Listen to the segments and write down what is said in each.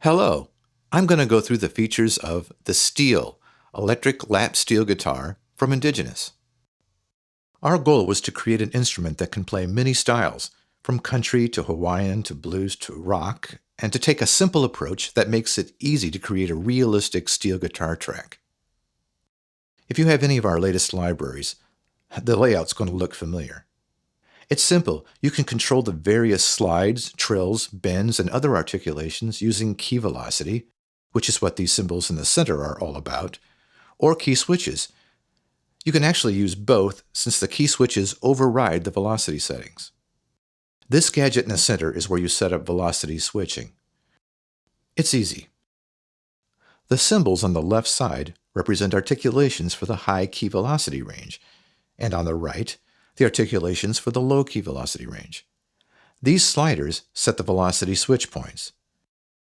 Hello, I'm going to go through the features of the steel, electric lap steel guitar from Indiginus. Our goal was to create an instrument that can play many styles, from country to Hawaiian to blues to rock, and to take a simple approach that makes it easy to create a realistic steel guitar track. If you have any of our latest libraries, the layout's going to look familiar. It's simple. You can control the various slides, trills, bends, and other articulations using key velocity, which is what these symbols in the center are all about, or key switches. You can actually use both since the key switches override the velocity settings. This gadget in the center is where you set up velocity switching. It's easy. The symbols on the left side represent articulations for the high key velocity range, and on the right, the articulations for the low key velocity range. These sliders set the velocity switch points.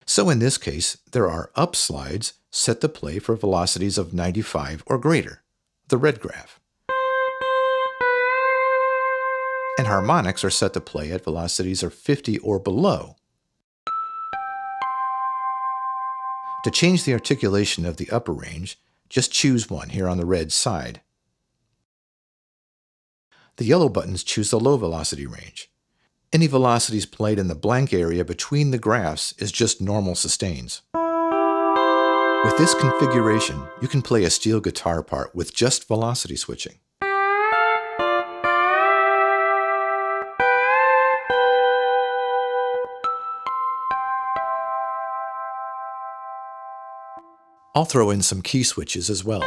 So in this case, there are up slides set to play for velocities of 95 or greater, the red graph. And harmonics are set to play at velocities of 50 or below. To change the articulation of the upper range, just choose one here on the red side. The yellow buttons choose the low velocity range. Any velocities played in the blank area between the graphs is just normal sustains. With this configuration, you can play a steel guitar part with just velocity switching. I'll throw in some key switches as well.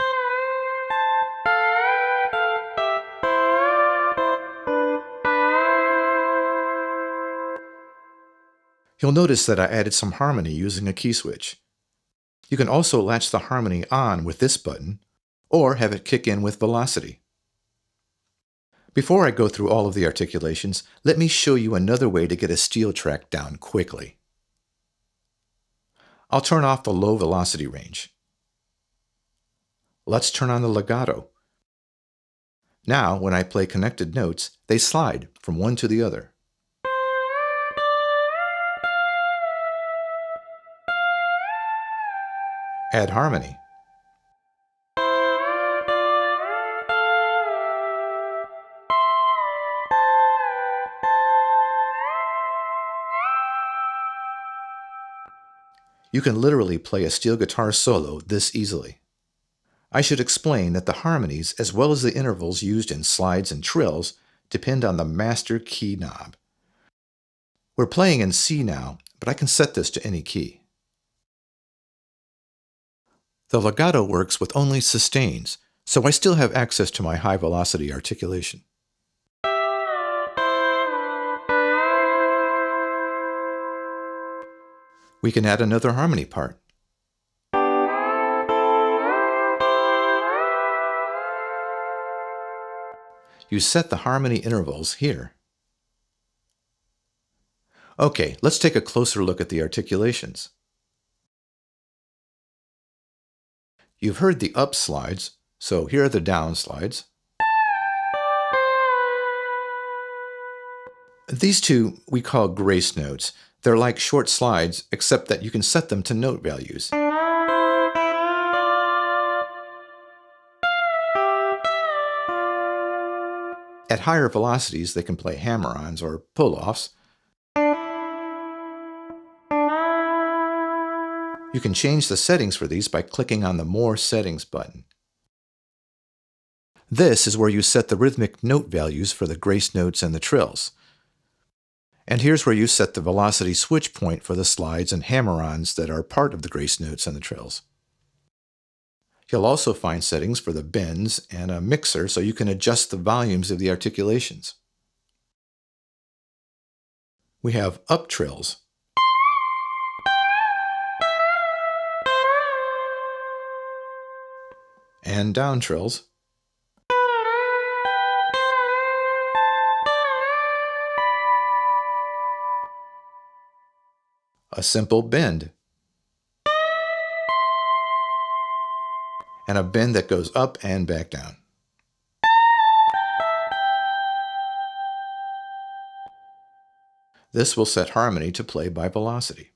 You'll notice that I added some harmony using a key switch. You can also latch the harmony on with this button, or have it kick in with velocity. Before I go through all of the articulations, let me show you another way to get a steel track down quickly. I'll turn off the low velocity range. Let's turn on the legato. Now, when I play connected notes, they slide from one to the other. Add harmony. You can literally play a steel guitar solo this easily. I should explain that the harmonies, as well as the intervals used in slides and trills, depend on the master key knob. We're playing in C now, but I can set this to any key. The legato works with only sustains, so I still have access to my high velocity articulation. We can add another harmony part. You set the harmony intervals here. Okay, let's take a closer look at the articulations. You've heard the up slides, so here are the down slides. These two we call grace notes. They're like short slides, except that you can set them to note values. At higher velocities, they can play hammer-ons or pull-offs. You can change the settings for these by clicking on the More Settings button. This is where you set the rhythmic note values for the grace notes and the trills. And here's where you set the velocity switch point for the slides and hammer-ons that are part of the grace notes and the trills. You'll also find settings for the bends and a mixer so you can adjust the volumes of the articulations. We have up trills. And down trills. A simple bend. And a bend that goes up and back down. This will set harmony to play by velocity.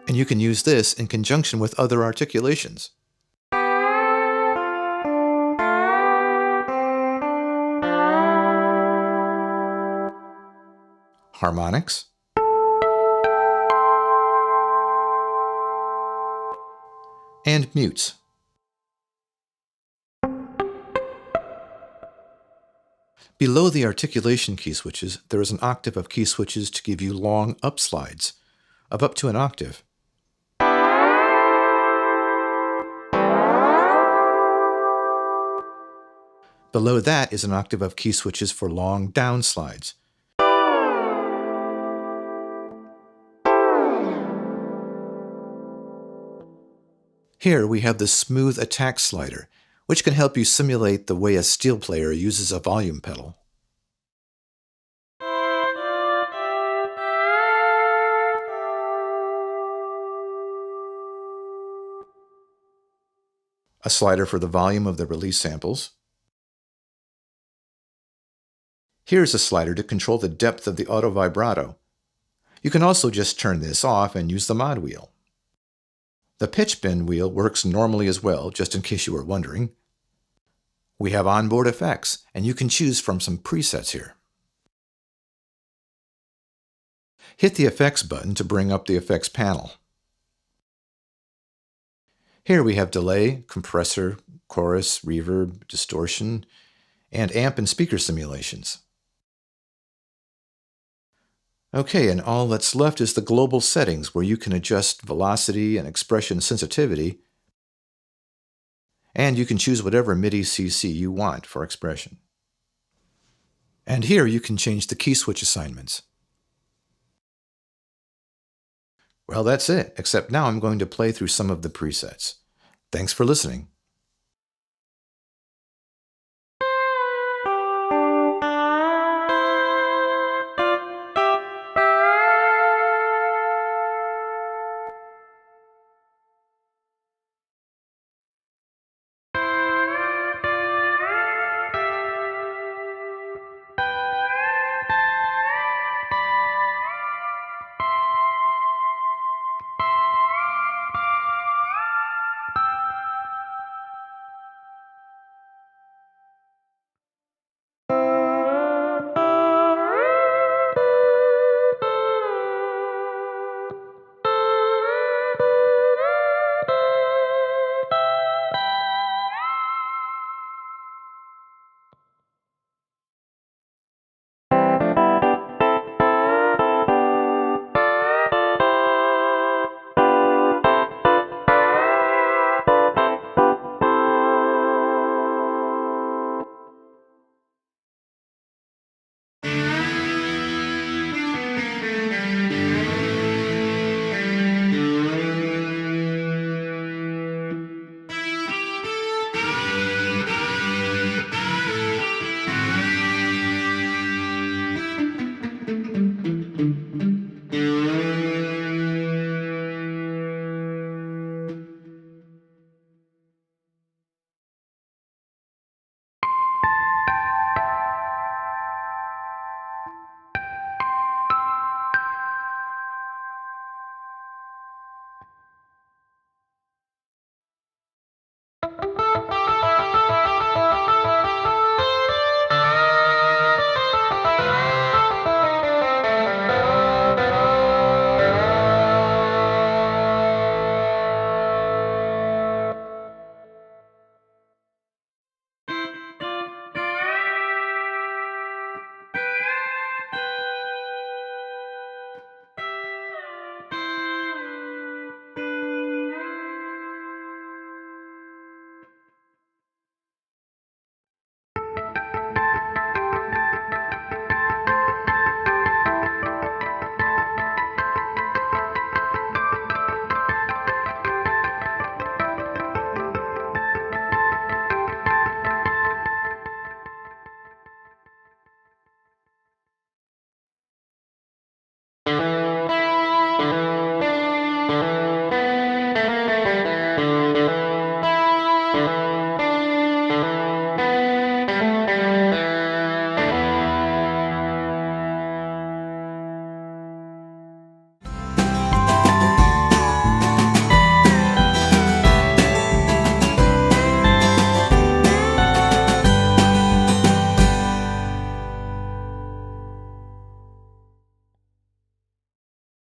And you can use this in conjunction with other articulations. Harmonics, and mutes. Below the articulation key switches, there is an octave of key switches to give you long upslides of up to an octave. Below that is an octave of key switches for long downslides. Here we have the smooth attack slider, which can help you simulate the way a steel player uses a volume pedal. A slider for the volume of the release samples. Here's a slider to control the depth of the auto vibrato. You can also just turn this off and use the mod wheel. The pitch bend wheel works normally as well, just in case you were wondering. We have onboard effects, and you can choose from some presets here. Hit the Effects button to bring up the effects panel. Here we have delay, compressor, chorus, reverb, distortion, and amp and speaker simulations. Okay, and all that's left is the global settings where you can adjust velocity and expression sensitivity, and you can choose whatever MIDI CC you want for expression. And here you can change the key switch assignments. Well, that's it, except now I'm going to play through some of the presets. Thanks for listening.